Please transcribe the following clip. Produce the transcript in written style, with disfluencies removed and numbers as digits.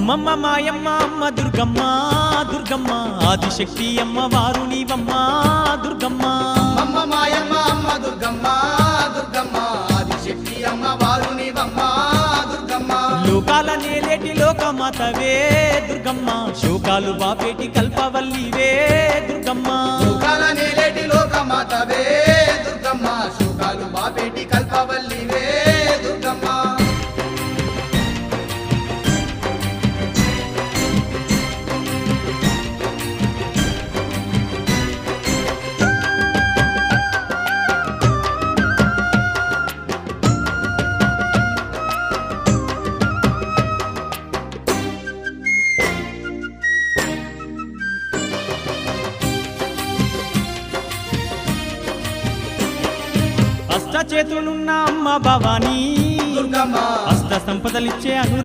అమ్మమ్మ మాయమ్మ అమ్మ దుర్గమ్మ దుర్గమ్మ ఆదిశక్తి అమ్మ వారు నీవమ్మ దుర్గమ్మ అమ్మ మాయమ్మ అమ్మ దుర్గమ్మ దుర్గమ్మ ఆదిశక్తి అమ్మ వారు నీవమ్మ దుర్గమ్మ లోకాల నేలేటి లోకమాతవే దుర్గమ్మ శోకాలు బాపేటి కల్పవల్లివే దుర్గమ్మ లోకాల నేలేటి లోకమాతవే దుర్గమ్మ శోకాలు బాపేటి కల్పవల్లివే దుర్గమ్మ అష్ట చేతులున్న అమ్మ భవానీ దుర్గమ్మ అష్ట సంపదలిచ్చే అను